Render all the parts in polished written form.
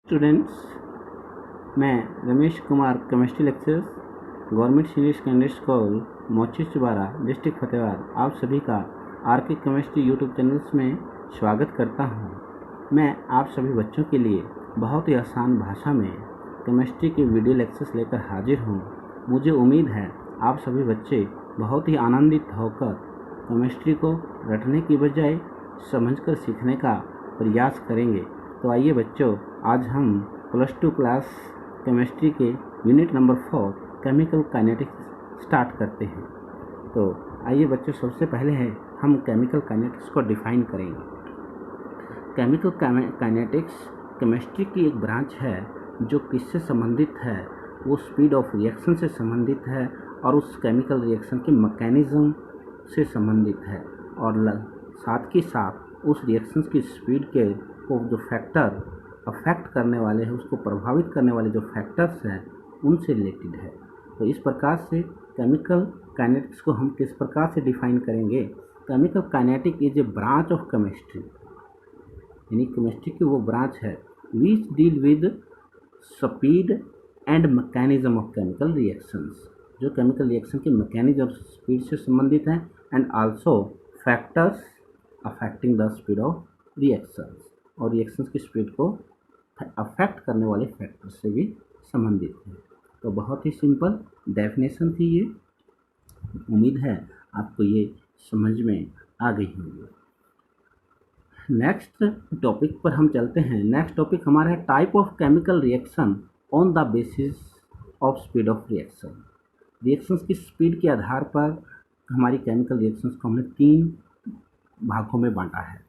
Students, मैं Ramesh Kumar chemistry lecturer government senior secondary school मोची Chubara district Fatehabad आप सभी का आर के केमिस्ट्री यूट्यूब चैनल्स में स्वागत करता हूं। मैं आप सभी बच्चों के लिए बहुत ही आसान भाषा में केमिस्ट्री के वीडियो लेक्चर्स लेकर हाजिर हूं। मुझे उम्मीद है आप सभी बच्चे बहुत ही आनंदित होकर केमिस्ट्री को रटने की बजाय समझकर सीखने का प्रयास करेंगे। तो आइए बच्चों, आज हम +2 क्लास केमिस्ट्री के unit number 4 chemical kinetics start करते हैं। तो आइए बच्चों, सबसे पहले हम केमिकल काइनेटिक्स को डिफाइन करेंगे। केमिकल काइनेटिक्स केमिस्ट्री की एक ब्रांच है जो किससे संबंधित है, वो स्पीड ऑफ रिएक्शन से संबंधित है और उस केमिकल रिएक्शन के मैकेनिज्म से संबंधित है, और साथ ही साथ उस रिएक्शन की स्पीड के को जो फैक्टर अफेक्ट करने वाले हैं, उसको प्रभावित करने वाले जो फैक्टर्स हैं, उनसे रिलेटेड है। तो इस प्रकार से केमिकल काइनेटिक्स को हम किस प्रकार से डिफाइन करेंगे। Chemical kinetic is a branch of chemistry, यानी केमिस्ट्री की वो ब्रांच है which deal with speed and mechanism of chemical reactions, जो केमिकल रिएक्शन के मैकेनिज्म और स्पीड से संबंधित हैं, and also factors affecting the speed of reactions, और रिएक्शंस की स्पीड को अफेक्ट करने वाले फैक्टर से भी संबंधित है। तो बहुत ही सिंपल डेफिनेशन थी ये। उम्मीद है आपको ये समझ में आ गई होगी। नेक्स्ट टॉपिक पर हम चलते हैं। नेक्स्ट टॉपिक हमारा है type of chemical reaction on the basis of speed of reaction. Reactions की स्पीड के आधार पर हमारी केमिकल रिएक्शंस को हमने 3 भागों में बांटा है।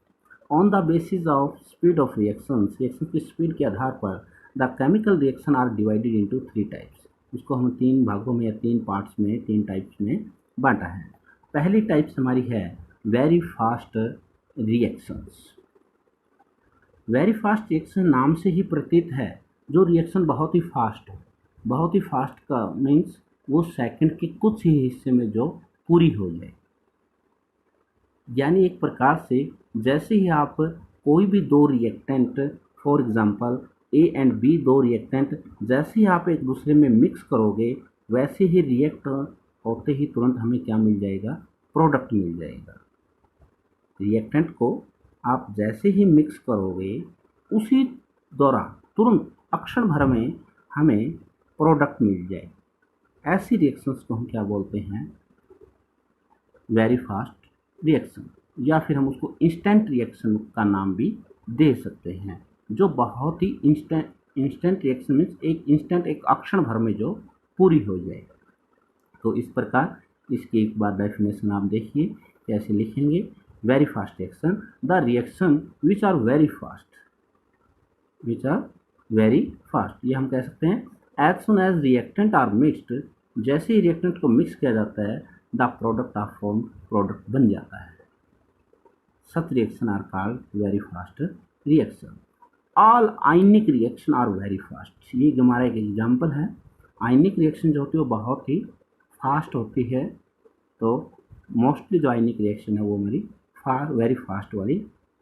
On the basis of speed of reactions, reaction की स्पीड के आधार पर the chemical reaction are divided into 3 types. इसको हम 3 भागों में या 3 पार्ट्स में, 3 टाइप्स में बांटा है। पहली टाइप्स हमारी है very fast reactions. Very fast reaction नाम से ही प्रतीत है, जो रिएक्शन बहुत ही फास्ट है। बहुत ही फास्ट का मीन्स वो सेकंड के कुछ ही हिस्से में जो पूरी हो जाए, यानी एक प्रकार से जैसे ही आप कोई भी 2 reactant, for example A and B 2 reactant, जैसे ही आप एक दूसरे में मिक्स करोगे, वैसे ही रिएक्ट होते ही तुरंत हमें क्या मिल जाएगा, प्रोडक्ट मिल जाएगा। रिएक्टेंट को आप जैसे ही मिक्स करोगे, उसी दौरान तुरंत अक्षण भर में हमें प्रोडक्ट मिल जाए। ऐसी रिएक्शंस को हम क्या बोलते हैं, वेरी फास्ट रिएक्शन, या फिर हम उसको इंस्टेंट रिएक्शन का नाम भी दे सकते हैं, जो बहुत ही इंस्टेंट रिएक्शन मीन्स एक इंस्टेंट, एक अक्षण भर में जो पूरी हो जाए। तो इस प्रकार इसकी एक बार डेफिनेशन आप देखिए कैसे लिखेंगे। Very fast reaction, the reaction which are very fast, which are very fast, ये हम कह सकते हैं as soon as reactant are mixed, जैसे ही रिएक्टेंट को मिक्स किया जाता है, the product of form, product बन जाता है। Such reaction are called very fast reaction. All ionic reaction are very fast, ये हमारा एक एग्जाम्पल है। आयनिक रिएक्शन जो होती है वो बहुत ही फास्ट होती है। तो मोस्टली जो आयनिक रिएक्शन है वो हमारी वेरी फास्ट वाली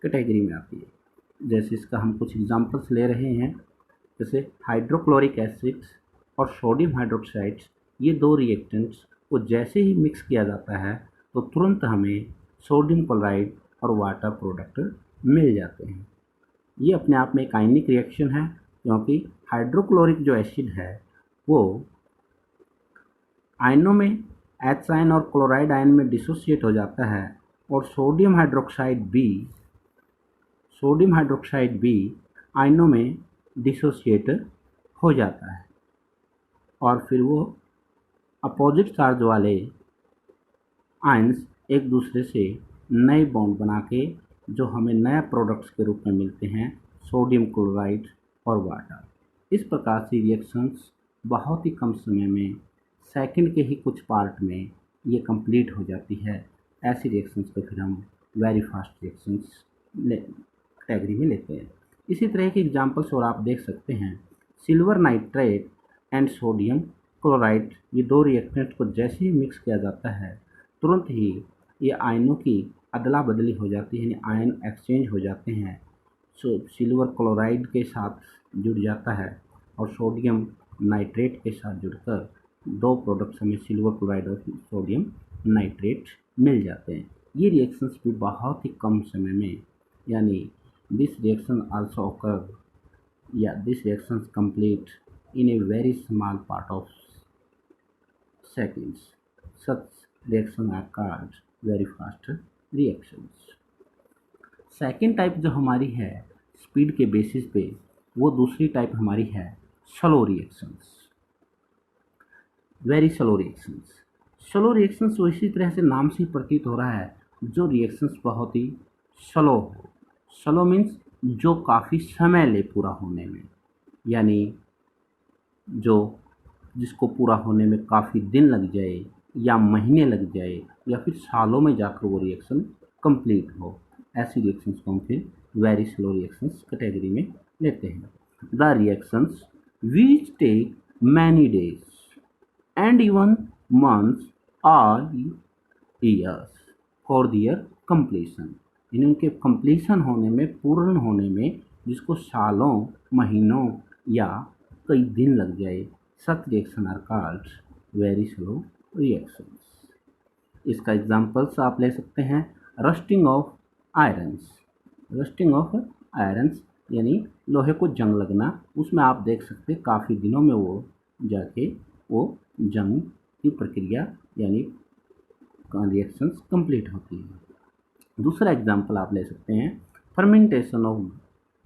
कैटेगरी में आती है। जैसे इसका हम कुछ एग्जाम्पल्स ले रहे हैं, जैसे हाइड्रोक्लोरिक एसिड्स और सोडियम हाइड्रोक्साइड्स, ये 2 रिएक्टेंट्स को जैसे ही मिक्स किया जाता है तो तुरंत हमें सोडियम क्लोराइड और वाटर प्रोडक्ट मिल जाते हैं। ये अपने आप में एक आयनिक रिएक्शन है, क्योंकि हाइड्रोक्लोरिक जो एसिड है वो आयनों में H आयन और क्लोराइड आयन में डिसोसिएट हो जाता है, और सोडियम हाइड्रोक्साइड भी आयनों में डिसोसिएट हो जाता है, और फिर वो अपोजिट चार्ज वाले आयन्स एक दूसरे से नए बॉन्ड बना के जो हमें नया प्रोडक्ट्स के रूप में मिलते हैं, सोडियम क्लोराइड और वाटर। इस प्रकार से रिएक्शंस बहुत ही कम समय में, सेकंड के ही कुछ पार्ट में ये कंप्लीट हो जाती है। ऐसी रिएक्शंस को फिर हम वेरी फास्ट रिएक्शंस कैटेगरी में लेते हैं। इसी तरह के एग्जांपल्स और आप देख सकते हैं। Silver nitrate and sodium chloride, ये 2 रिएक्टेंट को जैसे ही मिक्स किया जाता है, तुरंत ही ये आयनों की अदला बदली हो जाती है, यानी आयन एक्सचेंज हो जाते हैं। सिल्वर क्लोराइड के साथ जुड़ जाता है और सोडियम नाइट्रेट के साथ जुड़कर दो प्रोडक्ट्स हमें सिल्वर क्लोराइड और सोडियम नाइट्रेट मिल जाते हैं। ये रिएक्शंस भी बहुत ही कम समय में, यानी दिस रिएक्शन आल्सो ऑकर या this reactions complete in a very small part of seconds. Such reaction are called very fast reactions. Second type जो हमारी है स्पीड के बेसिस पे, वो दूसरी टाइप हमारी है slow reactions, very slow reactions. Slow reactions वो इसी तरह से नाम से ही प्रतीत हो रहा है, जो रिएक्शंस बहुत ही स्लो हो। स्लो मीन्स जो काफ़ी समय ले पूरा होने में, यानी जो जिसको पूरा होने में काफ़ी दिन लग जाए या महीने लग जाए या फिर सालों में जाकर वो रिएक्शन कंप्लीट हो, ऐसी रिएक्शंस को हम फिर वेरी स्लो रिएक्शंस कैटेगरी में लेते हैं। The reactions which take many days and even months और ईयर्स फॉर दियर कंप्लीशन, इनके कंप्लीशन होने में, पूर्ण होने में जिसको सालों, महीनों या कई दिन लग जाए, such reaction are called very slow reactions. इसका एग्जाम्पल्स आप ले सकते हैं rusting of irons. Rusting of irons यानी लोहे को जंग लगना, उसमें आप देख सकते हैं काफ़ी दिनों में वो जाके वो जंग की प्रक्रिया यानी रिएक्शंस कंप्लीट होती है। दूसरा एग्जाम्पल आप ले सकते हैं fermentation of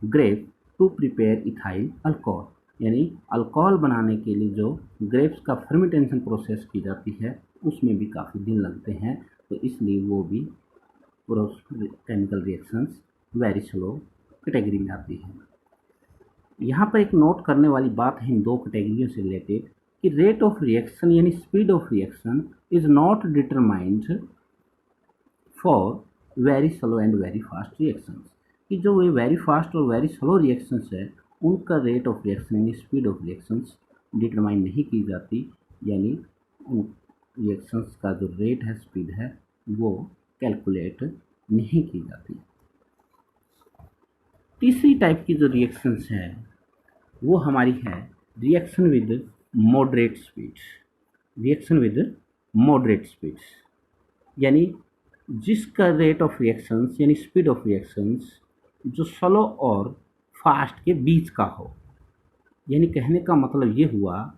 grape to prepare ethyl alcohol, यानी अल्कोहल बनाने के लिए जो ग्रेप्स का फर्मेंटेशन प्रोसेस की जाती है उसमें भी काफ़ी दिन लगते हैं, तो इसलिए वो भी chemical reactions very slow category में आती है। यहाँ पर एक नोट करने वाली बात है इन दो कैटेगरियों से रिलेटेड कि रेट ऑफ रिएक्शन यानी speed of reaction is not determined for very slow and very fast reactions, कि जो ये वेरी फास्ट और वेरी स्लो रिएक्शंस है उनका रेट ऑफ रिएक्शन यानी स्पीड ऑफ रिएक्शंस डिटरमाइन नहीं की जाती, यानी उन रिएक्शंस का जो रेट है, स्पीड है, वो कैलकुलेट नहीं की जाती। तीसरी टाइप की जो रिएक्शंस है वो हमारी है reaction with moderate speed. Reaction with moderate speed यानी जिसका रेट ऑफ रिएक्शंस यानी स्पीड ऑफ रिएक्शंस जो स्लो और फास्ट के बीच का हो, यानी कहने का मतलब ये हुआ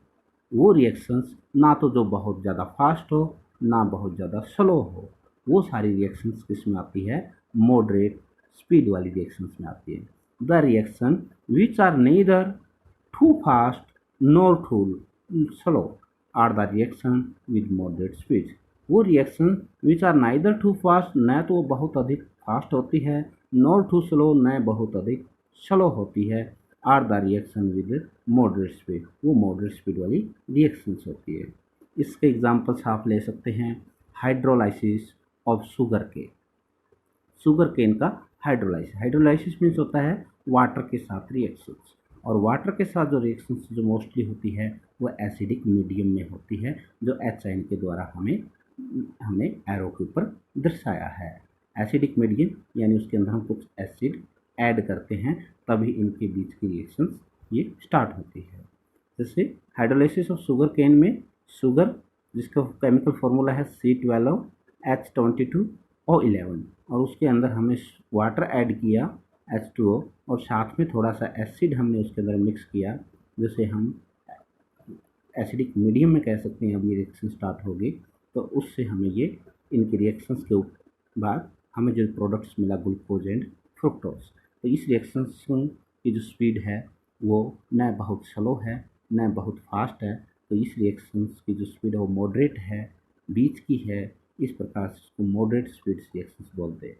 वो रिएक्शंस ना तो जो बहुत ज़्यादा फास्ट हो ना बहुत ज़्यादा स्लो हो, वो सारी रिएक्शंस किस में आती है, मॉडरेट स्पीड वाली रिएक्शंस में आती है। The reaction which are neither too fast nor too slow are the reaction with moderate speed. वो reaction which are neither too fast, न तो वो बहुत अधिक फास्ट होती है, नॉर टू स्लो, न बहुत अधिक स्लो होती है, are the reaction with moderate speed, वो मॉडरेट स्पीड वाली रिएक्शंस होती है। इसके एग्जांपल्स आप ले सकते हैं hydrolysis of sugar cane. Sugar cane का हाइड्रोलाइसिस, हाइड्रोलाइसिस मीन्स होता है वाटर के साथ रिएक्शंस, और वाटर के साथ जो रिएक्शंस जो मोस्टली होती है वो एसिडिक मीडियम में होती है, जो HN के द्वारा हमने एरो के ऊपर दर्शाया है। एसिडिक मीडियम यानी उसके अंदर हम कुछ एसिड ऐड करते हैं तभी इनके बीच की रिएक्शंस ये स्टार्ट होती है। जैसे हाइड्रोलाइसिस ऑफ शुगर केन में शुगर जिसका केमिकल फार्मूला है C12H22O11 और उसके अंदर हमने वाटर ऐड किया H2O और साथ में थोड़ा सा एसिड हमने उसके अंदर मिक्स किया, जिसे हम एसिडिक मीडियम में कह सकते हैं। अब ये रिएक्शन स्टार्ट होगी तो उससे हमें ये इनकी रिएक्शंस के बाद हमें जो प्रोडक्ट्स मिला ग्लूकोज एंड फ्रुक्टोज, तो इस रिएक्शन की जो स्पीड है वो न बहुत स्लो है न बहुत फास्ट है, तो इस रिएक्शंस की जो स्पीड है वो मॉडरेट है, बीच की है। इस प्रकार से इसको मॉडरेट स्पीड रिएक्शंस बोलते हैं।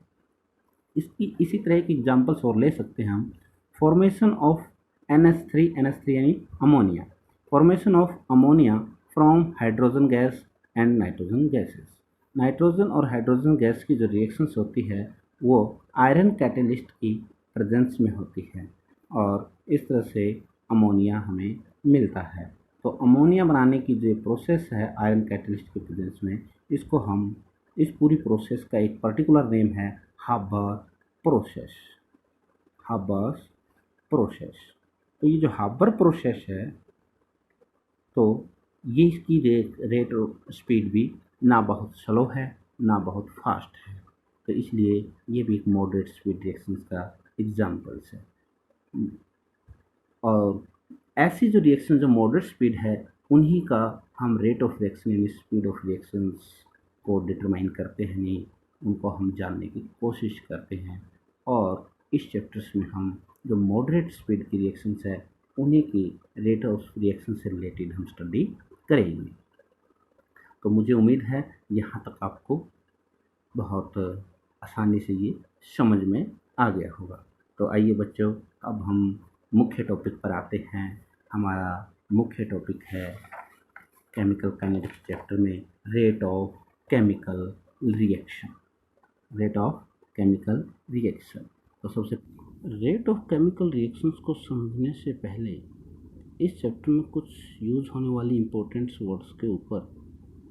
इसकी इसी तरह की एग्जांपल्स और ले सकते हैं हम। फॉर्मेशन ऑफ NH3 यानी ammonia, formation of ammonia from hydrogen gas and nitrogen gases. Nitrogen और हाइड्रोजन गैस की जो रिएक्शंस होती है वो आयरन कैटेलिस्ट की प्रेजेंस में होती है और इस तरह से अमोनिया हमें मिलता है। तो अमोनिया बनाने की जो प्रोसेस है आयरन कैटेलिस्ट के प्रेजेंस में, इसको हम इस पूरी प्रोसेस का एक पर्टिकुलर नेम है हाबर प्रोसेस। हाबर प्रोसेस। तो ये जो हाबर प्रोसेस है, तो ये इसकी रेट ऑफ स्पीड भी ना बहुत स्लो है ना बहुत फास्ट है, तो इसलिए ये भी एक मॉडरेट स्पीड रिएक्शंस का एग्जांपल्स है। और ऐसी जो रिएक्शन जो मॉडरेट स्पीड है, उन्हीं का हम रेट ऑफ रिएक्शन यानी स्पीड ऑफ रिएक्शंस को डिटरमाइन करते हैं, नहीं उनको हम जानने की कोशिश करते हैं। और इस चैप्टर्स में हम जो मॉडरेट स्पीड की रिएक्शंस है, उन्हीं की रेट ऑफ रिएक्शन से रिलेटेड हम स्टडी करेंगे। तो मुझे उम्मीद है यहाँ तक आपको बहुत आसानी से ये समझ में आ गया होगा। तो आइए बच्चों, अब हम मुख्य टॉपिक पर आते हैं। हमारा मुख्य टॉपिक है केमिकल काइनेटिक्स चैप्टर में rate of chemical reaction. Rate of chemical reaction. तो सबसे रेट ऑफ केमिकल रिएक्शंस को समझने से पहले इस चैप्टर में कुछ यूज होने वाली इम्पोर्टेंट वर्ड्स के ऊपर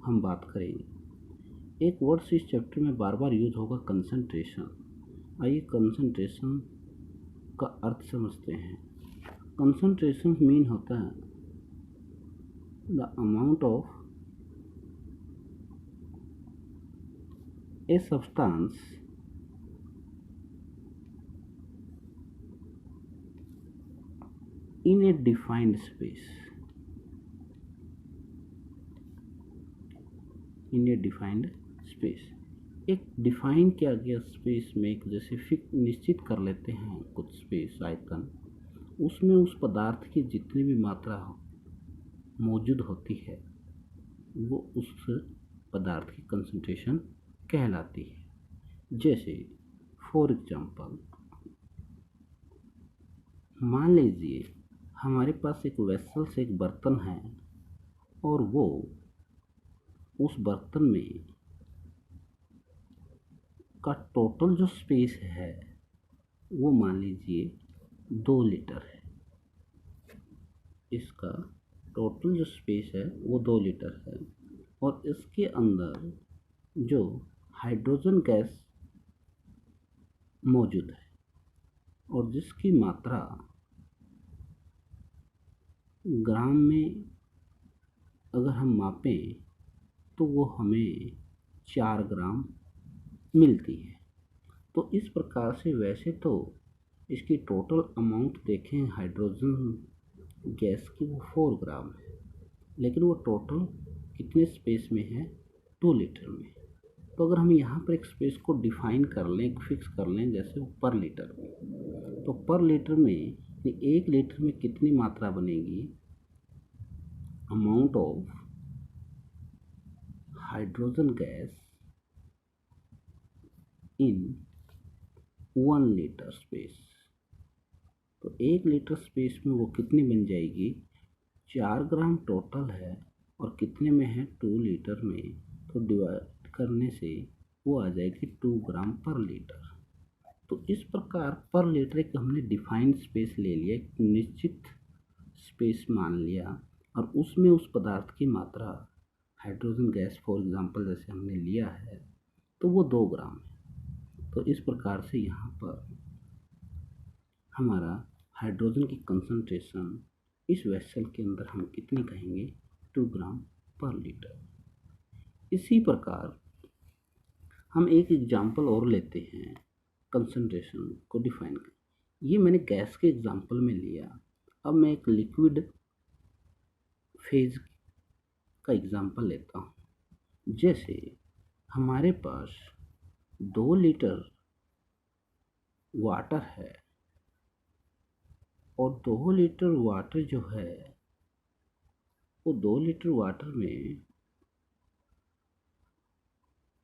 हम बात करेंगे। एक वर्ड्स इस चैप्टर में बार बार यूज होगा, कंसंट्रेशन। आइए कंसंट्रेशन का अर्थ समझते हैं। कंसंट्रेशन मीन होता है the amount of a substance in a defined space, in a defined space। एक डिफाइन किया गया स्पेस में एक जैसे फिक्स निश्चित कर लेते हैं कुछ स्पेस आयतन, उसमें उस पदार्थ की जितनी भी मात्रा मौजूद होती है वो उस पदार्थ की कंसंट्रेशन कहलाती है। जैसे फॉर एग्जांपल मान लीजिए हमारे पास एक वेसल से एक बर्तन है और वो उस बर्तन में का टोटल जो स्पेस है वो मान लीजिए 2 लीटर है। इसका टोटल जो स्पेस है वो 2 लीटर है और इसके अंदर जो हाइड्रोजन गैस मौजूद है और जिसकी मात्रा ग्राम में अगर हम मापें तो वो हमें 4 ग्राम मिलती है। तो इस प्रकार से वैसे तो इसकी टोटल अमाउंट देखें हाइड्रोजन गैस की वो 4 ग्राम है, लेकिन वो टोटल कितने स्पेस में है, 2 लीटर में। तो अगर हम यहाँ पर एक स्पेस को डिफाइन कर लें, फिक्स कर लें, जैसे वो पर लीटर में, तो पर लीटर में 1 लीटर में कितनी मात्रा बनेगी, amount of hydrogen gas in 1 litre space. तो 1 लीटर स्पेस में वो कितनी बन जाएगी, 4 ग्राम टोटल है और कितने में है, 2 लीटर में, तो डिवाइड करने से वो आ जाएगी 2 ग्राम पर लीटर। तो इस प्रकार पर लीटर एक हमने डिफाइंड स्पेस ले लिया, एक निश्चित स्पेस मान लिया और उसमें उस पदार्थ की मात्रा हाइड्रोजन गैस फॉर एग्जांपल जैसे हमने लिया है तो वो 2 ग्राम है। तो इस प्रकार से यहाँ पर हमारा हाइड्रोजन की कंसंट्रेशन इस वेसल के अंदर हम कितनी कहेंगे, 2 ग्राम पर लीटर। इसी प्रकार हम एक एग्जांपल और लेते हैं कंसंट्रेशन को डिफाइन कर। ये मैंने गैस के एग्जांपल में लिया। अब मैं एक लिक्विड फेज का एग्जांपल लेता हूँ। जैसे हमारे पास 2 लीटर वाटर है और 2 लीटर वाटर जो है वो 2 लीटर वाटर में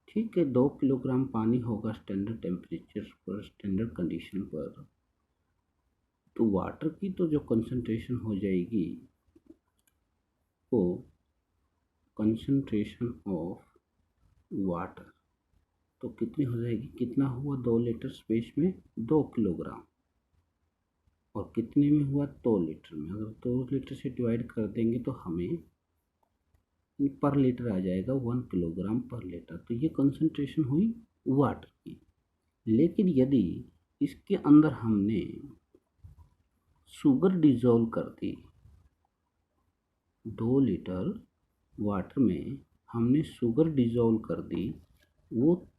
ठीक है 2 किलोग्राम पानी होगा स्टैंडर्ड टेम्परेचर पर, स्टैंडर्ड कंडीशन पर। तो वाटर की तो जो कंसंट्रेशन हो जाएगी वो कंसंट्रेशन ऑफ वाटर तो कितनी हो जाएगी, कितना हुआ 2 लीटर स्पेस में 2 किलोग्राम और कितने में हुआ 2 लीटर में। अगर 2 लीटर से डिवाइड कर देंगे तो हमें पर लीटर आ जाएगा 1 किलोग्राम पर लीटर। तो ये कंसंट्रेशन हुई वाटर की। लेकिन यदि इसके अंदर हमने शुगर डिजोल्व कर दी, 2 लीटर वाटर में हमने शुगर डिजोल्व कर दी, वो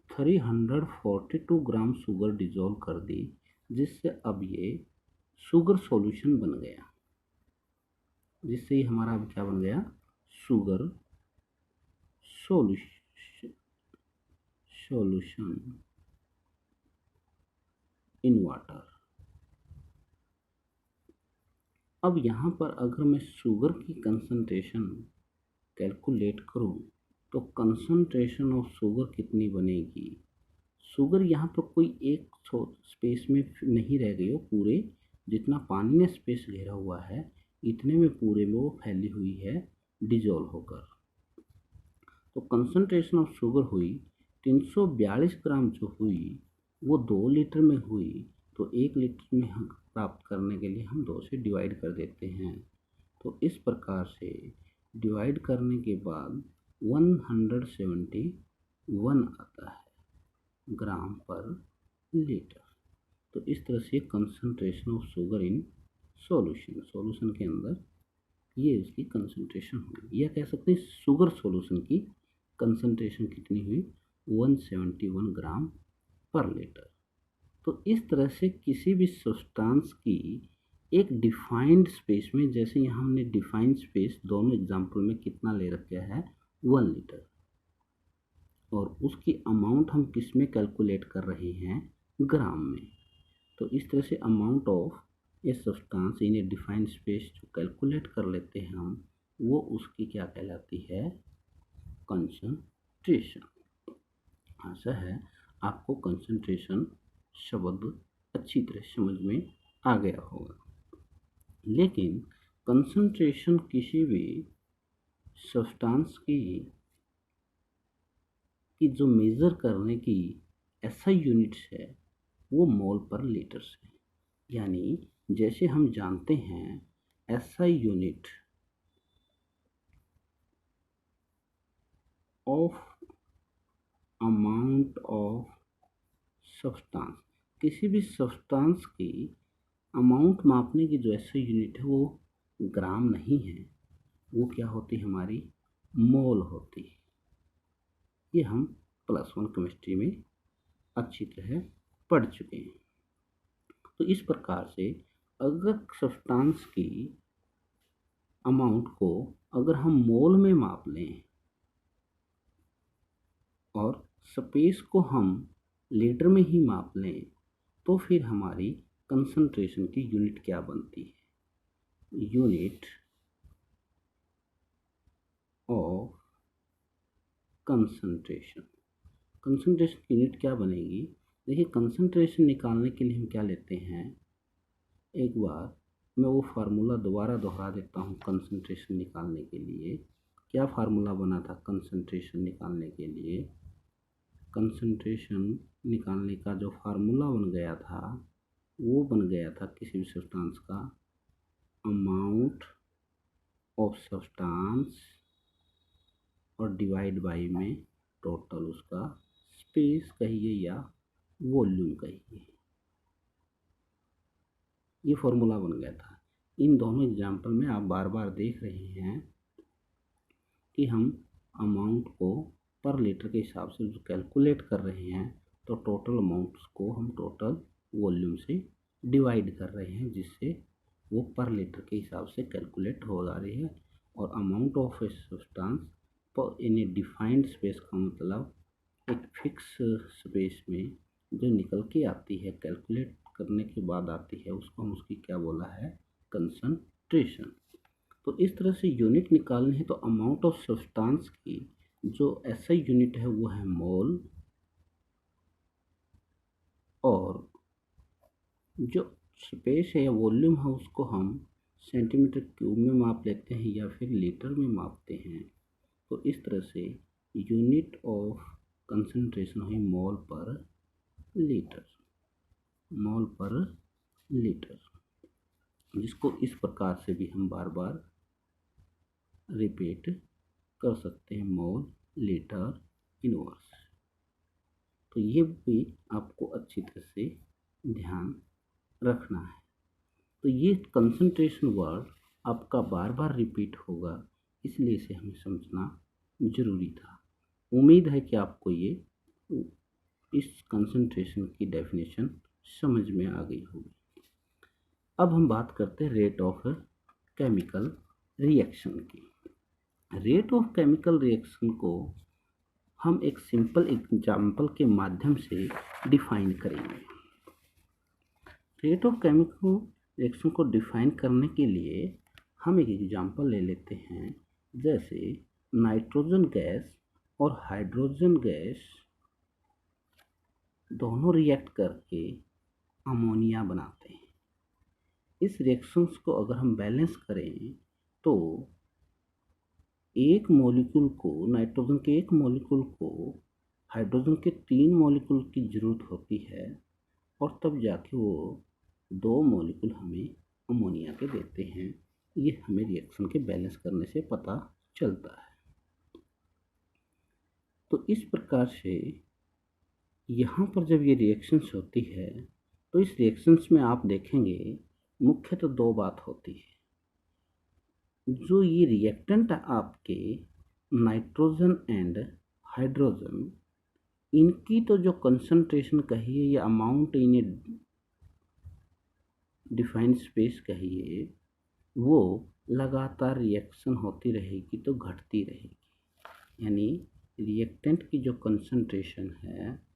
342 ग्राम शुगर डिजोल्व कर दी, जिससे अब ये शुगर सॉल्यूशन बन गया, जिससे ही हमारा अब क्या बन गया, शुगर सॉल्यूशन इन वाटर। अब यहाँ पर अगर मैं शुगर की कंसंट्रेशन कैलकुलेट करूँ तो कंसंट्रेशन ऑफ शुगर कितनी बनेगी। शुगर यहाँ पर कोई एक स्पेस में नहीं रह गई हो, पूरे जितना पानी ने स्पेस घेरा हुआ है इतने में पूरे में वो फैली हुई है डिजोल्व होकर। तो कंसंट्रेशन ऑफ शुगर हुई 342 ग्राम जो हुई वो 2 लीटर में हुई, तो 1 लीटर में हम प्राप्त करने के लिए हम 2 से डिवाइड कर देते हैं। तो इस प्रकार से डिवाइड करने के बाद 171 आता है ग्राम पर लीटर। तो इस तरह से concentration of sugar in solution के अंदर ये इसकी कंसंट्रेशन हुई, या कह सकते हैं शुगर सॉल्यूशन की कंसंट्रेशन कितनी हुई, 171 ग्राम पर लीटर। तो इस तरह से किसी भी सब्सटेंस की एक डिफाइंड स्पेस में, जैसे यहाँ हमने डिफाइंड स्पेस दोनों एग्जाम्पल में कितना ले रखा है 1 लीटर, और उसकी अमाउंट हम किस में कैलकुलेट कर रहे हैं, ग्राम में। तो इस तरह से amount of a substance in A defined space जो कैलकुलेट कर लेते हैं हम, वो उसकी क्या कहलाती है, कंसंट्रेशन। आशा है आपको कंसंट्रेशन शब्द अच्छी तरह समझ में आ गया होगा। लेकिन कंसंट्रेशन किसी भी सब्सटेंस की जो मेज़र करने की ऐसा यूनिट्स है वो मोल पर लीटर्स है। यानी जैसे हम जानते हैं SI unit of amount of substance, किसी भी सब्सटेंस की अमाउंट मापने की जो एसआई यूनिट है वो ग्राम नहीं है, वो क्या होती है, हमारी मोल होती है। ये हम +1 केमिस्ट्री में अच्छी तरह पढ़ चुके हैं। तो इस प्रकार से अगर सब्सटेंस की अमाउंट को अगर हम मोल में माप लें और स्पेस को हम लीटर में ही माप लें, तो फिर हमारी कंसंट्रेशन की यूनिट क्या बनती है, यूनिट ऑफ कंसंट्रेशन। कंसंट्रेशन की यूनिट क्या बनेगी, देखिए कंसंट्रेशन निकालने के लिए हम क्या लेते हैं, एक बार मैं वो फार्मूला दोबारा दोहरा देता हूँ। कंसंट्रेशन निकालने के लिए क्या फार्मूला बना था, कंसंट्रेशन निकालने के लिए, कंसंट्रेशन निकालने का जो फार्मूला बन गया था वो बन गया था किसी भी सब्सटेंस का अमाउंट ऑफ सब्सटेंस और डिवाइड बाय में टोटल उसका स्पेस कहिए या वॉल्यूम कहिए, ये फॉर्मूला बन गया था। इन दोनों एग्जाम्पल में आप बार बार देख रहे हैं कि हम अमाउंट को पर लीटर के हिसाब से जो कैलकुलेट कर रहे हैं, तो टोटल अमाउंट्स को हम टोटल वॉल्यूम से डिवाइड कर रहे हैं, जिससे वो पर लीटर के हिसाब से कैलकुलेट हो जा रही है। और amount of a substance in A defined space का मतलब एक फिक्स स्पेस में जो निकल के आती है, कैलकुलेट करने के बाद आती है, उसको हम उसकी क्या बोला है, कंसंट्रेशन। तो इस तरह से यूनिट निकालनी है तो अमाउंट ऑफ सब्सटेंस की जो एसआई यूनिट है वो है मोल, और जो स्पेस है या वॉल्यूम है उसको हम सेंटीमीटर क्यूब में माप लेते हैं या फिर लीटर में मापते हैं। तो इस तरह से यूनिट ऑफ कंसंट्रेशन है मोल पर लीटर, मोल पर लीटर, जिसको इस प्रकार से भी हम बार बार रिपीट कर सकते हैं, मोल लीटर इनवर्स। तो ये भी आपको अच्छी तरह से ध्यान रखना है। तो ये कंसंट्रेशन वर्ड आपका बार बार रिपीट होगा, इसलिए इसे हमें समझना जरूरी था। उम्मीद है कि आपको ये इस कंसंट्रेशन की डेफिनेशन समझ में आ गई होगी। अब हम बात करते हैं रेट ऑफ केमिकल रिएक्शन की। रेट ऑफ केमिकल रिएक्शन को हम एक सिंपल एग्जाम्पल के माध्यम से डिफाइन करेंगे। रेट ऑफ केमिकल रिएक्शन को डिफाइन करने के लिए हम एक एग्जाम्पल ले लेते हैं, जैसे नाइट्रोजन गैस और हाइड्रोजन गैस दोनों रिएक्ट करके अमोनिया बनाते हैं। इस रिएक्शंस को अगर हम बैलेंस करें तो एक मॉलिक्यूल को, नाइट्रोजन के एक मॉलिक्यूल को हाइड्रोजन के 3 मॉलिक्यूल की ज़रूरत होती है, और तब जाके वो 2 मॉलिक्यूल हमें अमोनिया के देते हैं। ये हमें रिएक्शन के बैलेंस करने से पता चलता है। तो इस प्रकार से यहाँ पर जब ये रिएक्शंस होती है तो इस रिएक्शंस में आप देखेंगे मुख्यतः 2 बात होती है। जो ये रिएक्टेंट आपके नाइट्रोजन एंड हाइड्रोजन, इनकी तो जो कंसंट्रेशन कहिए या amount in A defined space कहिए, वो लगातार रिएक्शन होती रहेगी तो घटती रहेगी। यानी रिएक्टेंट की जो कंसंट्रेशन है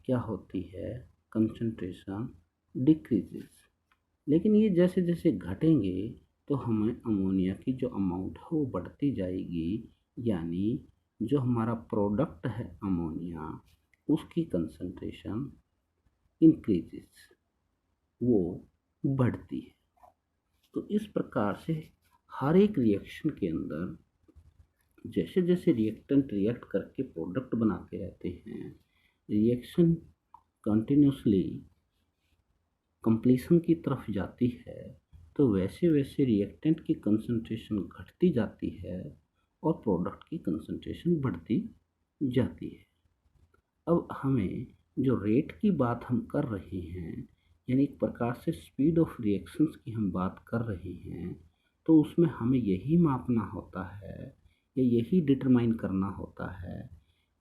क्या होती है, कंसंट्रेशन डिक्रीजेस। लेकिन ये जैसे जैसे घटेंगे तो हमें अमोनिया की जो अमाउंट है वो बढ़ती जाएगी, यानी जो हमारा प्रोडक्ट है अमोनिया, उसकी कंसंट्रेशन इंक्रीजेस, वो बढ़ती है। तो इस प्रकार से हर एक रिएक्शन के अंदर जैसे जैसे रिएक्टेंट रिएक्ट करके प्रोडक्ट बनाते रहते हैं, रिएक्शन कंटिन्यूसली कंप्लीशन की तरफ जाती है, तो वैसे वैसे रिएक्टेंट की कंसंट्रेशन घटती जाती है और प्रोडक्ट की कंसंट्रेशन बढ़ती जाती है। अब हमें जो रेट की बात हम कर रहे हैं, यानी एक प्रकार से स्पीड ऑफ रिएक्शंस की हम बात कर रहे हैं, तो उसमें हमें यही मापना होता है या यही डिटरमाइन करना होता है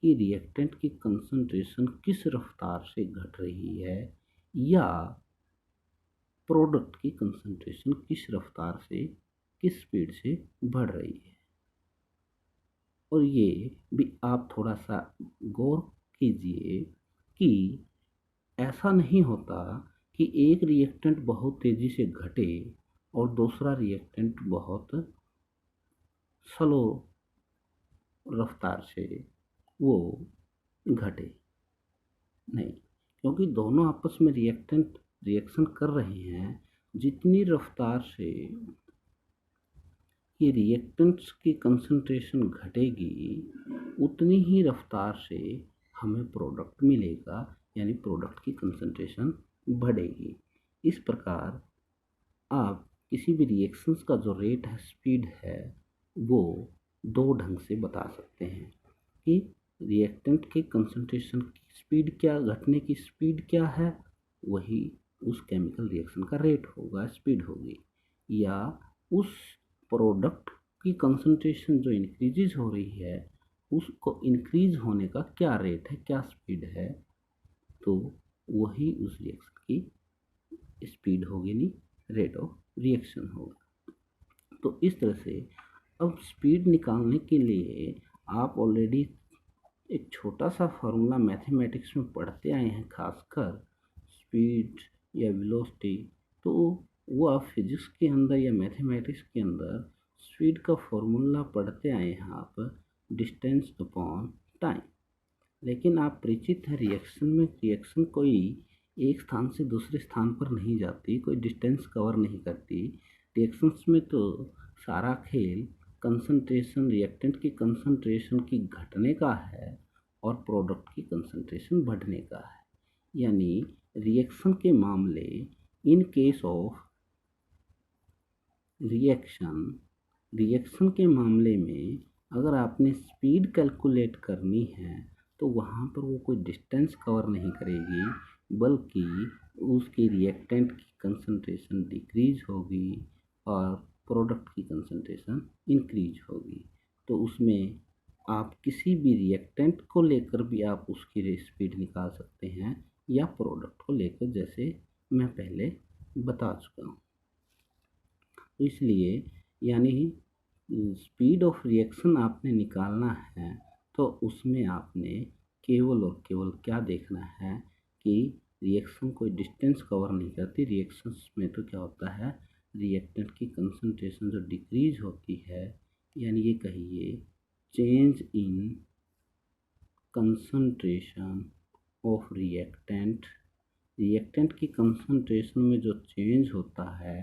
कि रिएक्टेंट की कंसंट्रेशन किस रफ्तार से घट रही है या प्रोडक्ट की कंसंट्रेशन किस रफ्तार से, किस स्पीड से बढ़ रही है। और ये भी आप थोड़ा सा गौर कीजिए कि ऐसा नहीं होता कि एक रिएक्टेंट बहुत तेज़ी से घटे और दूसरा रिएक्टेंट बहुत स्लो रफ्तार से वो घटे। नहीं, क्योंकि दोनों आपस में रिएक्शन कर रहे हैं, जितनी रफ्तार से ये रिएक्टेंट्स की कंसंट्रेशन घटेगी उतनी ही रफ्तार से हमें प्रोडक्ट मिलेगा, यानी प्रोडक्ट की कंसंट्रेशन बढ़ेगी। इस प्रकार आप किसी भी रिएक्शंस का जो रेट है, स्पीड है, वो 2 ढंग से बता सकते हैं कि रिएक्टेंट के कंसंट्रेशन की स्पीड क्या, घटने की स्पीड क्या है, वही उस केमिकल रिएक्शन का रेट होगा, स्पीड होगी, या उस प्रोडक्ट की कंसंट्रेशन जो इंक्रीज हो रही है उसको इंक्रीज होने का क्या रेट है, क्या स्पीड है, तो वही उस रिएक्शन की स्पीड होगी, नहीं रेट ऑफ रिएक्शन होगा। तो इस तरह से अब स्पीड निकालने के लिए आप ऑलरेडी एक छोटा सा फार्मूला मैथमेटिक्स में पढ़ते आए हैं, खासकर स्पीड या वेलोसिटी, तो वो आप फिजिक्स के अंदर या मैथमेटिक्स के अंदर स्पीड का फॉर्मूला पढ़ते आए हैं आप, डिस्टेंस अपॉन टाइम। लेकिन आप परिचित हैं रिएक्शन में, रिएक्शन कोई एक स्थान से दूसरे स्थान पर नहीं जाती, कोई डिस्टेंस कवर नहीं करती। रिएक्शंस में तो सारा खेल कंसंट्रेशन, रिएक्टेंट की कंसंट्रेशन की घटने का है और प्रोडक्ट की कंसंट्रेशन बढ़ने का है। यानी रिएक्शन के मामले, इन केस ऑफ रिएक्शन के मामले में अगर आपने स्पीड कैलकुलेट करनी है तो वहाँ पर वो कोई डिस्टेंस कवर नहीं करेगी, बल्कि उसकी रिएक्टेंट की कंसंट्रेशन डिक्रीज होगी और प्रोडक्ट की कंसंट्रेशन इंक्रीज होगी। तो उसमें आप किसी भी रिएक्टेंट को लेकर भी आप उसकी स्पीड निकाल सकते हैं या प्रोडक्ट को लेकर, जैसे मैं पहले बता चुका हूँ। तो इसलिए यानी स्पीड ऑफ रिएक्शन आपने निकालना है तो उसमें आपने केवल और केवल क्या देखना है कि रिएक्शन कोई डिस्टेंस कवर नहीं करती। रिएक्शंस में तो क्या होता है, रिएक्टेंट की कंसंट्रेशन जो डिक्रीज होती है, यानी ये कहिए change in concentration of reactant, reactant की कंसंट्रेशन में जो चेंज होता है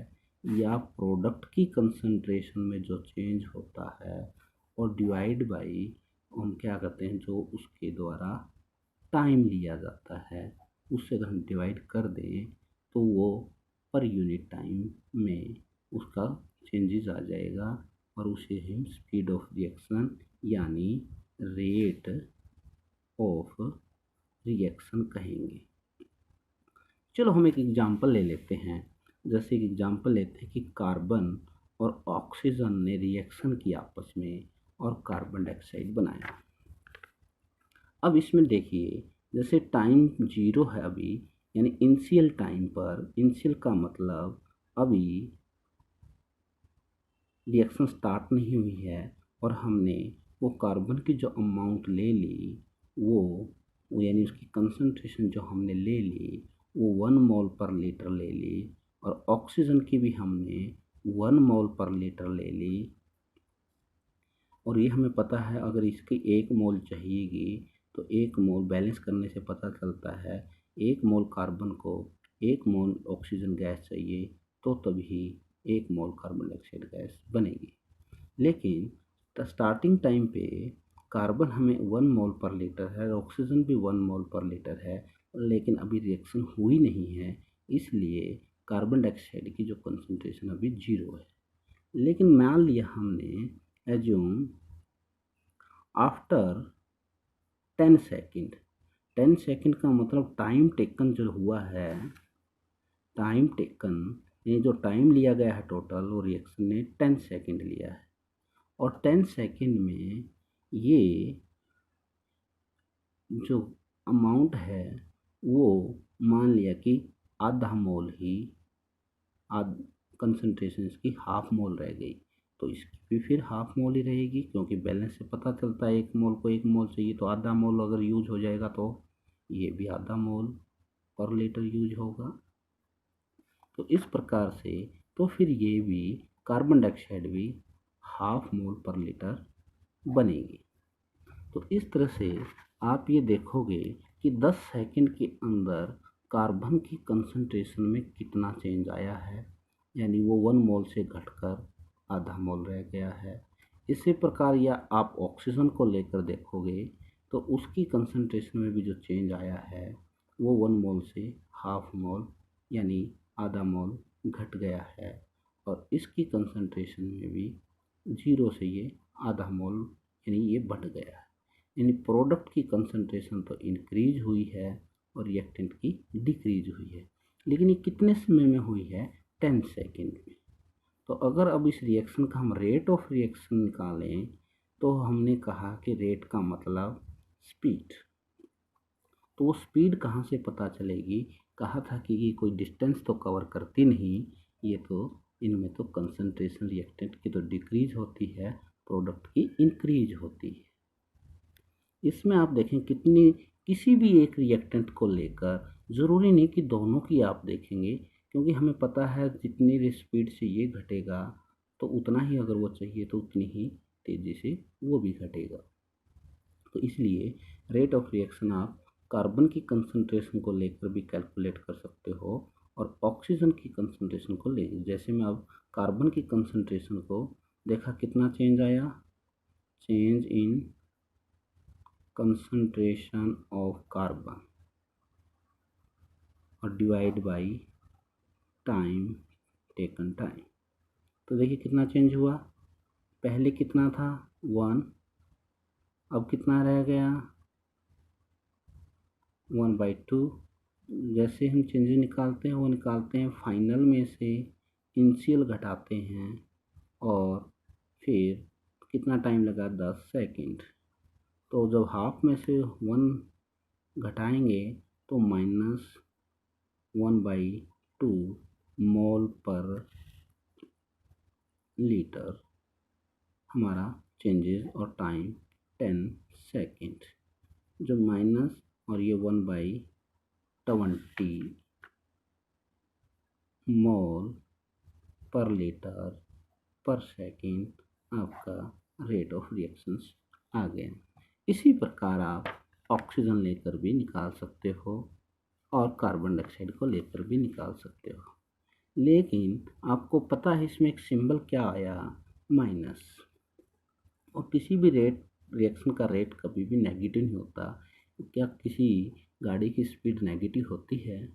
या प्रोडक्ट की कंसंट्रेशन में जो चेंज होता है, और डिवाइड बाई हम क्या करते हैं, जो उसके द्वारा टाइम लिया जाता है उससे अगर हम डिवाइड कर दें तो वो पर यूनिट टाइम में उसका चेंजेस आ जाएगा और उसे हम स्पीड ऑफ रिएक्शन यानी रेट ऑफ रिएक्शन कहेंगे। चलो हम एक एग्जांपल ले लेते हैं। जैसे एक एग्जांपल लेते हैं कि कार्बन और ऑक्सीजन ने रिएक्शन की आपस में और कार्बन डाइऑक्साइड बनाया। अब इसमें देखिए, जैसे टाइम जीरो है अभी, यानी इनिशियल टाइम पर, इनिशियल का मतलब अभी रिएक्शन स्टार्ट नहीं हुई है और हमने वो कार्बन की जो अमाउंट ले ली वो यानी उसकी कंसंट्रेशन जो हमने ले ली वो 1 मोल पर लीटर ले ली, और ऑक्सीजन की भी हमने 1 मोल पर लीटर ले ली। और ये हमें पता है अगर इसकी 1 मोल चाहिएगी तो 1 मोल बैलेंस करने से पता चलता है 1 मोल कार्बन को 1 मोल ऑक्सीजन गैस चाहिए, तो तभी 1 मोल कार्बन डाइऑक्साइड गैस बनेगी। लेकिन स्टार्टिंग टाइम पे कार्बन हमें 1 मोल पर लीटर है, ऑक्सीजन भी 1 मोल पर लीटर है, लेकिन अभी रिएक्शन हुई नहीं है, इसलिए कार्बन डाइऑक्साइड की जो कंसंट्रेशन अभी 0 है। लेकिन मान लिया हमने एज्यूम आफ्टर 10 सेकेंड, 10 सेकेंड का मतलब टाइम टेकन जो हुआ है, टाइम टेकन ये जो टाइम लिया गया है टोटल, वो रिएक्शन ने 10 सेकेंड लिया है। और 10 सेकेंड में ये जो अमाउंट है वो मान लिया कि आधा मोल ही, आध कंसंट्रेशन इसकी हाफ मोल रह गई, तो इसकी भी फिर हाफ मोल ही रहेगी, क्योंकि बैलेंस से पता चलता है 1 मोल को 1 मोल चाहिए, तो आधा मोल अगर यूज हो जाएगा तो ये भी आधा मोल पर लीटर यूज होगा। तो इस प्रकार से तो फिर ये भी कार्बन डाइऑक्साइड भी हाफ मोल पर लीटर बनेगी। तो इस तरह से आप ये देखोगे कि 10 सेकंड के अंदर कार्बन की कंसंट्रेशन में कितना चेंज आया है, यानी वो 1 मोल से घटकर आधा मोल रह गया है। इसी प्रकार या आप ऑक्सीजन को लेकर देखोगे तो उसकी कंसंट्रेशन में भी जो चेंज आया है वो 1 मोल से हाफ मोल यानी आधा मोल घट गया है, और इसकी कंसंट्रेशन में भी 0 से ये आधा मोल यानी ये बढ़ गया है। यानी प्रोडक्ट की कंसंट्रेशन तो इंक्रीज हुई है और रिएक्टेंट की डिक्रीज हुई है, लेकिन ये कितने समय में हुई है, 10 सेकेंड में। तो अगर अब इस रिएक्शन का हम रेट ऑफ रिएक्शन निकालें तो हमने कहा कि रेट का मतलब स्पीड, तो वो स्पीड कहाँ से पता चलेगी, कहा था कि ये कोई डिस्टेंस तो कवर करती नहीं, ये तो इनमें तो कंसंट्रेशन रिएक्टेंट की तो डिक्रीज होती है, प्रोडक्ट की इंक्रीज होती है। इसमें आप देखें कितनी, किसी भी एक रिएक्टेंट को लेकर ज़रूरी नहीं कि दोनों की आप देखेंगे, क्योंकि हमें पता है जितनी स्पीड से ये घटेगा तो उतना ही अगर वो चाहिए तो उतनी ही तेज़ी से वो भी घटेगा। तो इसलिए रेट ऑफ रिएक्शन आप कार्बन की कंसंट्रेशन को लेकर भी कैलकुलेट कर सकते हो और ऑक्सीजन की कंसंट्रेशन को ले, जैसे मैं अब कार्बन की कंसंट्रेशन को देखा कितना चेंज आया, change in concentration of carbon और divide by time taken time. तो देखिए कितना चेंज हुआ, पहले कितना था 1, अब कितना रह गया 1/2, जैसे हम चेंजेस निकालते हैं वो निकालते हैं फाइनल में से इनिशियल घटाते हैं और फिर कितना टाइम लगा 10 सेकंड। तो जब हाफ में से 1 घटाएंगे तो -1/2 मोल पर लीटर हमारा चेंजेस और टाइम 10 सेकंड। जो माइनस और ये 1/20 मोल पर लीटर पर सेकंड आपका रेट ऑफ रिएक्शंस आ गया। इसी प्रकार आप ऑक्सीजन लेकर भी निकाल सकते हो और कार्बन डाइऑक्साइड को लेकर भी निकाल सकते हो, लेकिन आपको पता है इसमें एक सिंबल क्या आया, माइनस। और किसी भी रिएक्शन का रेट कभी भी नेगेटिव नहीं होता। क्या किसी गाड़ी की स्पीड नेगेटिव होती है?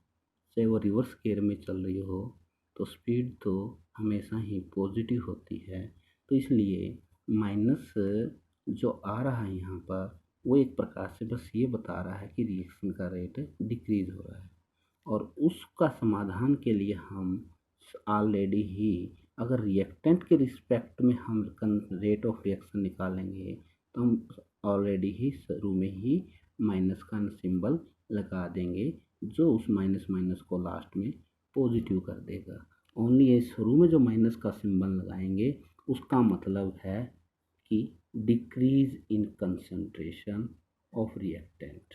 चाहे वो रिवर्स गियर में चल रही हो तो स्पीड तो हमेशा ही पॉजिटिव होती है। तो इसलिए माइनस जो आ रहा है यहाँ पर वो एक प्रकार से बस ये बता रहा है कि रिएक्शन का रेट डिक्रीज हो रहा है। और उसका समाधान के लिए हम ऑलरेडी ही अगर रिएक्टेंट के रिस्पेक्ट में हम रेट ऑफ रिएक्शन निकालेंगे तो हम ऑलरेडी ही शुरू में ही माइनस का सिंबल लगा देंगे, जो उस माइनस माइनस को लास्ट में पॉजिटिव कर देगा। ओनली ये शुरू में जो माइनस का सिंबल लगाएंगे उसका मतलब है कि decrease in concentration of reactant.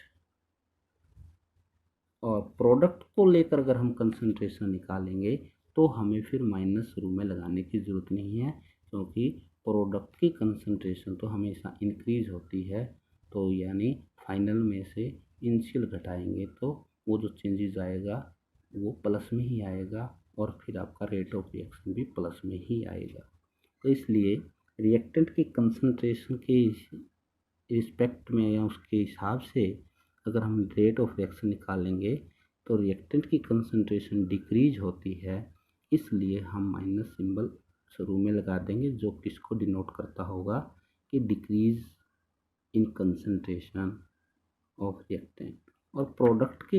और प्रोडक्ट को लेकर अगर हम कंसंट्रेशन निकालेंगे तो हमें फिर माइनस शुरू में लगाने की ज़रूरत नहीं है, क्योंकि प्रोडक्ट की कंसंट्रेशन तो हमेशा इंक्रीज होती है। तो यानी फाइनल में से इनिशियल घटाएंगे तो वो जो चेंजेस आएगा वो प्लस में ही आएगा और फिर आपका रेट ऑफ रिएक्शन भी प्लस में ही आएगा। तो इसलिए रिएक्टेंट की कंसंट्रेशन के रिस्पेक्ट में या उसके हिसाब से अगर हम रेट ऑफ रिएक्शन निकालेंगे तो रिएक्टेंट की कंसंट्रेशन डिक्रीज होती है, इसलिए हम माइनस सिंबल शुरू में लगा देंगे, जो किसको डिनोट करता होगा कि decrease in concentration of reactant. और प्रोडक्ट के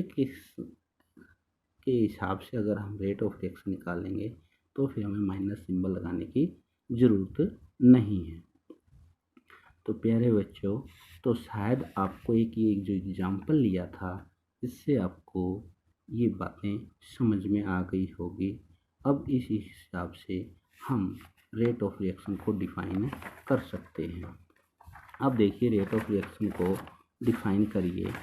हिसाब से अगर हम रेट ऑफ रिएक्शन निकालेंगे तो फिर हमें माइनस सिंबल लगाने की ज़रूरत नहीं है। तो प्यारे बच्चों, तो शायद आपको ये जो एग्जाम्पल लिया था इससे आपको ये बातें समझ में आ गई होगी। अब इस हिसाब से हम रेट ऑफ रिएक्शन को डिफाइन कर सकते हैं। अब देखिए रेट ऑफ रिएक्शन को डिफाइन करिए।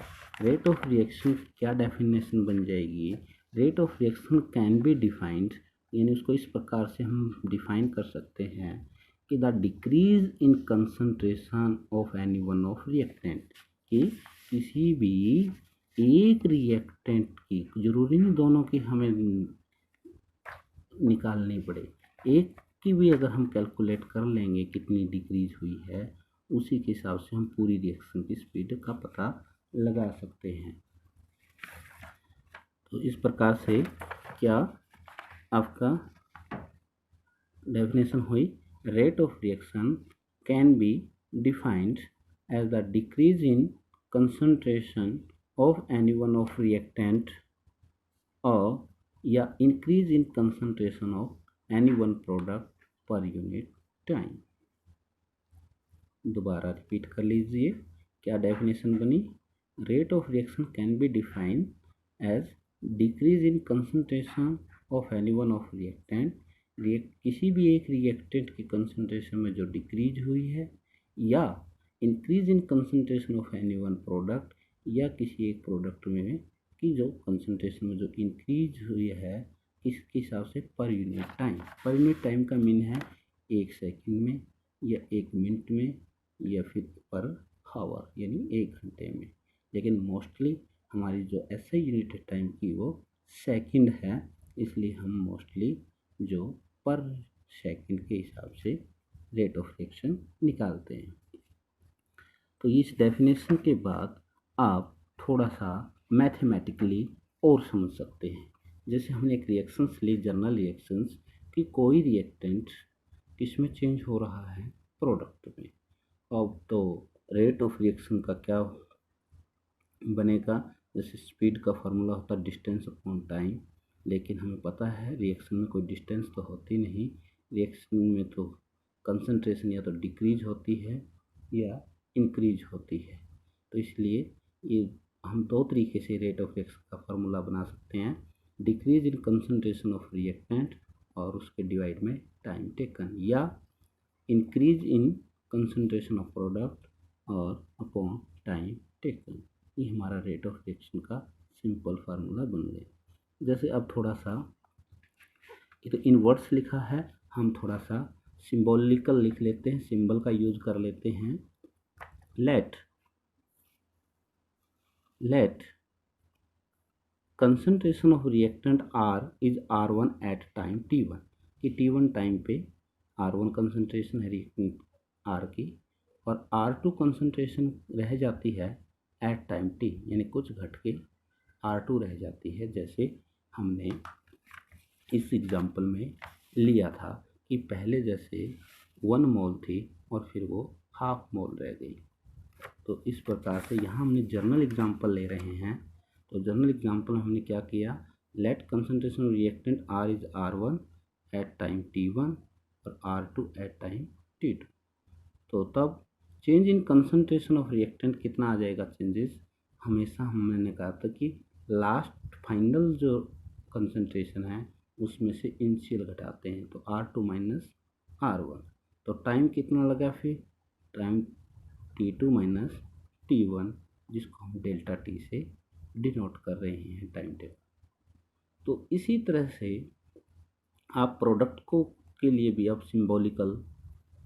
रेट ऑफ रिएक्शन की क्या डेफिनेशन बन जाएगी? Rate of reaction can be defined, यानी उसको इस प्रकार से हम डिफाइन कर सकते हैं कि the decrease in concentration of any one of reactant, कि किसी भी एक रिएक्टेंट की, जरूरी नहीं दोनों की हमें निकालनी पड़े, एक की भी अगर हम कैलकुलेट कर लेंगे कितनी डिक्रीज हुई है उसी के हिसाब से हम पूरी रिएक्शन की स्पीड का पता लगा सकते हैं। तो इस प्रकार से क्या आपका डेफिनेशन हुई, rate of reaction can be defined as the decrease in concentration of any one of reactant or या increase in concentration of any one product per unit time। दोबारा रिपीट कर लीजिए, क्या डेफिनेशन बनी? Rate of reaction can be defined as decrease in concentration of any one of reactant, किसी भी एक reactant की कंसंट्रेशन में जो डिक्रीज हुई है, या increase in concentration of any one product, या किसी एक प्रोडक्ट में की जो कंसंट्रेशन में जो इंक्रीज हुई है किसके हिसाब से? Per unit time. Per unit time का मीन है 1 सेकंड में या 1 मिनट में या फिर पर हावर यानी 1 घंटे में, लेकिन मोस्टली हमारी जो SI यूनिट है टाइम की वो सेकंड है, इसलिए हम मोस्टली जो पर सेकंड के हिसाब से रेट ऑफ रिएक्शन निकालते हैं। तो इस डेफिनेशन के बाद आप थोड़ा सा मैथमेटिकली और समझ सकते हैं। जैसे हमने एक रिएक्शंस ली, जनरल रिएक्शंस, कि कोई रिएक्टेंट किस में चेंज हो रहा है? प्रोडक्ट में। अब तो रेट ऑफ रिएक्शन का क्या बनेगा? जैसे स्पीड का फार्मूला होता है डिस्टेंस अपॉन टाइम, लेकिन हमें पता है रिएक्शन में कोई डिस्टेंस तो होती नहीं, रिएक्शन में तो कंसंट्रेशन या तो डिक्रीज होती है या इंक्रीज होती है। तो इसलिए ये हम दो तरीके से रेट ऑफ रिएक्शन का फार्मूला बना सकते हैं, decrease in concentration of reactant और उसके डिवाइड में टाइम टेकन, या increase in concentration of product और अपॉन टाइम टेकन। ये हमारा रेट ऑफ रिएक्शन का सिंपल फार्मूला बन गया। जैसे अब थोड़ा सा, ये तो इन वर्ड्स लिखा है, हम थोड़ा सा सिंबॉलिकल लिख लेते हैं, सिंबल का यूज कर लेते हैं। Let concentration of reactant R is R1 at time T1, कि T1 टाइम पे R1 कंसंट्रेशन है रिएक्टेंट R की, और R2 कंसंट्रेशन रह जाती है एट टाइम T, यानी कुछ घट के R2 रह जाती है। जैसे हमने इस एग्जांपल में लिया था कि पहले जैसे 1 मोल थी और फिर वो हाफ मोल रह गई। तो इस प्रकार से यहाँ हमने जर्नल एग्जांपल ले रहे हैं। तो जर्नल एग्जांपल में हमने क्या किया, let concentration reactant R is R1 at time T1 और R2 एट टाइम T2। तो तब change in concentration of reactant कितना आ जाएगा चेंजेस, हमेशा हमने कहा था कि लास्ट फाइनल जो कंसंट्रेशन है उसमें से इनिशियल घटाते हैं, तो R2 माइनस R1। तो टाइम कितना लगा, फिर टाइम T2 माइनस T1, जिसको हम डेल्टा T से डिनोट कर रहे हैं टाइम टेबल। तो इसी तरह से आप प्रोडक्ट को के लिए भी आप सिंबॉलिकल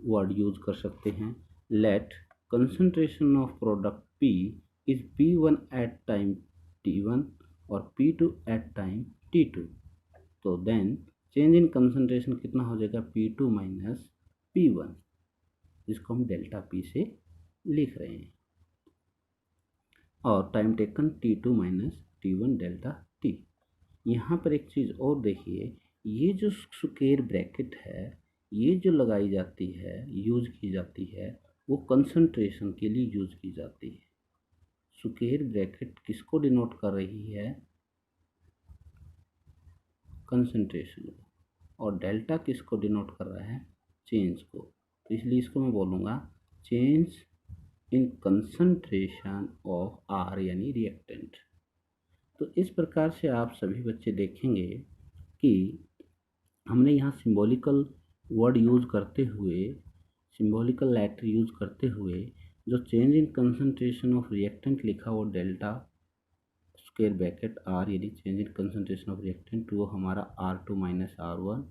वर्ड यूज कर सकते हैं। Let concentration of product P is P1 at time T1 और P2 एट टाइम T2। तो देन चेंज इन कंसंट्रेशन कितना हो जाएगा, P2 माइनस P1, जिसको हम डेल्टा P से लिख रहे हैं, और time taken T2 minus T1 delta T। यहाँ पर एक चीज़ और देखिए, ये जो स्क्वायर ब्रैकेट है, ये जो लगाई जाती है, यूज की जाती है, वो कंसंट्रेशन के लिए यूज की जाती है। स्क्वायर ब्रैकेट किसको डिनोट कर रही है, कंसंट्रेशन को, और डेल्टा किसको डिनोट कर रहा है, चेंज को। तो इसलिए इसको मैं बोलूँगा change in concentration of R यानी रिएक्टेंट। तो इस प्रकार से आप सभी बच्चे देखेंगे कि हमने यहाँ सिंबॉलिकल वर्ड यूज करते हुए, सिंबॉलिकल लेटर यूज करते हुए जो change in concentration of reactant लिखा वो डेल्टा स्क्वायर ब्रैकेट R यानी change in concentration of reactant, वो हमारा R2 माइनस R1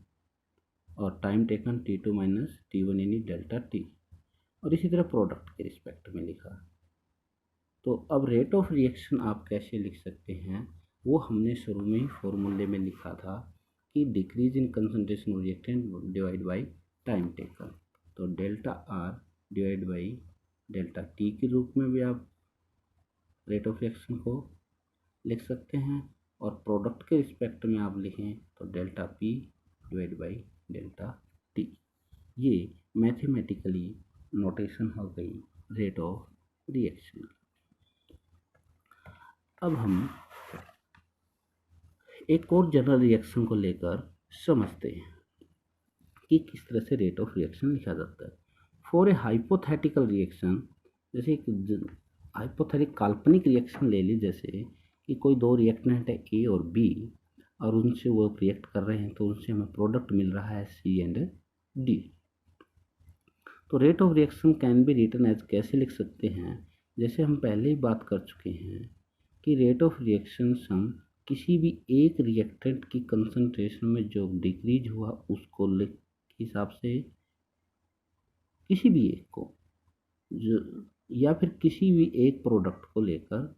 और time taken T2 minus T1 यानी डेल्टा T, और इसी तरह प्रोडक्ट के रिस्पेक्ट में लिखा। तो अब रेट ऑफ रिएक्शन आप कैसे लिख सकते हैं, वो हमने शुरू में ही फॉर्मूले में लिखा था कि decrease in concentration of reactant divide by time taken. तो delta R divide by delta T के रूप में भी आप रेट ऑफ रिएक्शन को लिख सकते हैं, और प्रोडक्ट के रिस्पेक्ट में आप लिखें तो delta P divide by delta T। ये मैथमेटिकली नोटेशन हो गई रेट ऑफ रिएक्शन। अब हम एक और जनरल रिएक्शन को लेकर समझते हैं कि किस तरह से रेट ऑफ रिएक्शन लिखा जाता है। फॉर ए हाइपोथेटिकल रिएक्शन, जैसे एक हाइपोथेटिक काल्पनिक रिएक्शन ले ली, जैसे कि कोई दो रिएक्टेंट है A और B और उनसे वो रिएक्ट कर रहे हैं, तो उनसे हमें प्रोडक्ट मिल रहा है C एंड D। तो rate of reaction can be written as, कैसे लिख सकते हैं, जैसे हम पहले ही बात कर चुके हैं कि रेट ऑफ रिएक्शन हम किसी भी एक रिएक्टेंट की कंसंट्रेशन में जो डिक्रीज हुआ उसको लिख हिसाब से, किसी भी एक को जो, या फिर किसी भी एक प्रोडक्ट को लेकर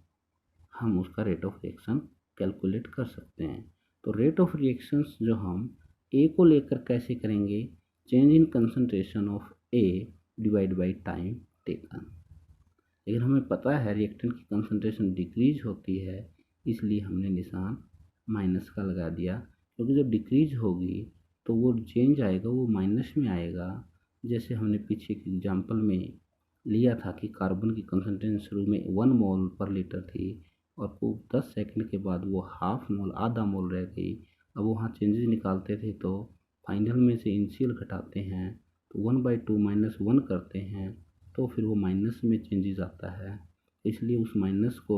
हम उसका रेट ऑफ रिएक्शन कैलकुलेट कर सकते हैं। तो रेट ऑफ रिएक्शंस जो हम ए को लेकर कैसे करेंगे, change in concentration of A divide by time taken. लेकिन हमें पता है रिएक्टेंट की कंसंट्रेशन डिक्रीज होती है, इसलिए हमने निशान माइनस का लगा दिया, क्योंकि जब डिक्रीज होगी तो वो चेंज आएगा, वो माइनस में आएगा। जैसे हमने पीछे के एग्जाम्पल में लिया था कि कार्बन की कंसंट्रेशन शुरू में 1 मोल पर लीटर थी और वो 10 सेकंड के बाद वो हाफ मोल आधा मोल रह गई। अब वहाँ चेंजेस निकालते थे तो फाइनल में से इनिशियल घटाते हैं तो 1/2 -1 करते हैं तो फिर वो माइनस में चेंजेस आता है। इसलिए उस माइनस को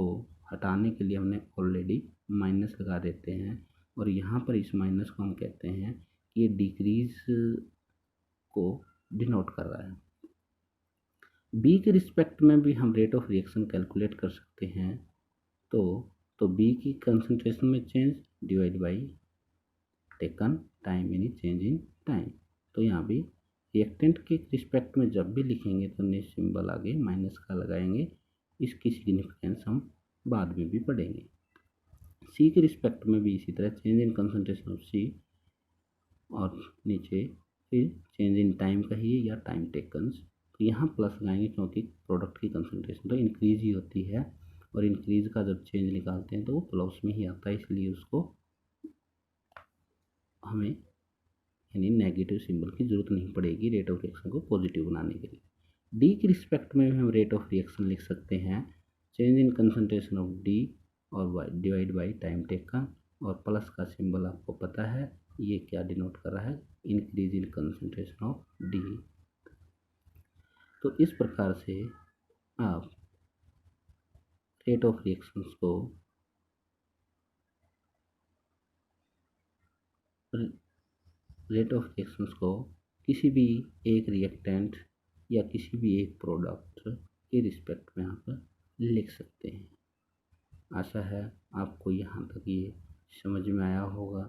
हटाने के लिए हमने ऑलरेडी माइनस लगा देते हैं और यहाँ पर इस माइनस को हम कहते हैं कि ये डिक्रीज को डिनोट कर रहा है। बी के रिस्पेक्ट में भी हम रेट ऑफ रिएक्शन कैलकुलेट कर सकते हैं। तो बी की कंसंट्रेशन में change divide by taken time यानी चेंज इन टाइम। तो यहाँ भी रिएक्टेंट के रिस्पेक्ट में जब भी लिखेंगे तो ने सिंबल आगे माइनस का लगाएंगे। इसकी सिग्निफिकेंस हम बाद में भी पढ़ेंगे। सी के रिस्पेक्ट में भी इसी तरह चेंज इन कंसंट्रेशन ऑफ सी और नीचे फिर चेंज इन टाइम कहिए या टाइम टेकन्स। तो यहाँ प्लस लगाएंगे क्योंकि प्रोडक्ट की कंसंट्रेशन तो इंक्रीज ही होती है और इंक्रीज का जब चेंज निकालते हैं तो वो प्लस में ही आता है, इसलिए उसको हमें यानी नेगेटिव सिंबल की जरूरत नहीं पड़ेगी रेट ऑफ रिएक्शन को पॉजिटिव बनाने के लिए। डी के रिस्पेक्ट में हम रेट ऑफ रिएक्शन लिख सकते हैं change in concentration of D और डिवाइड बाई टाइम टेकन और प्लस का सिंबल आपको पता है ये क्या डिनोट कर रहा है, increase in concentration of D. तो इस प्रकार से आप रेट ऑफ रिएक्शंस को किसी भी एक रिएक्टेंट या किसी भी एक प्रोडक्ट के रिस्पेक्ट में आप लिख सकते हैं। आशा है आपको यहाँ तक ये समझ में आया होगा।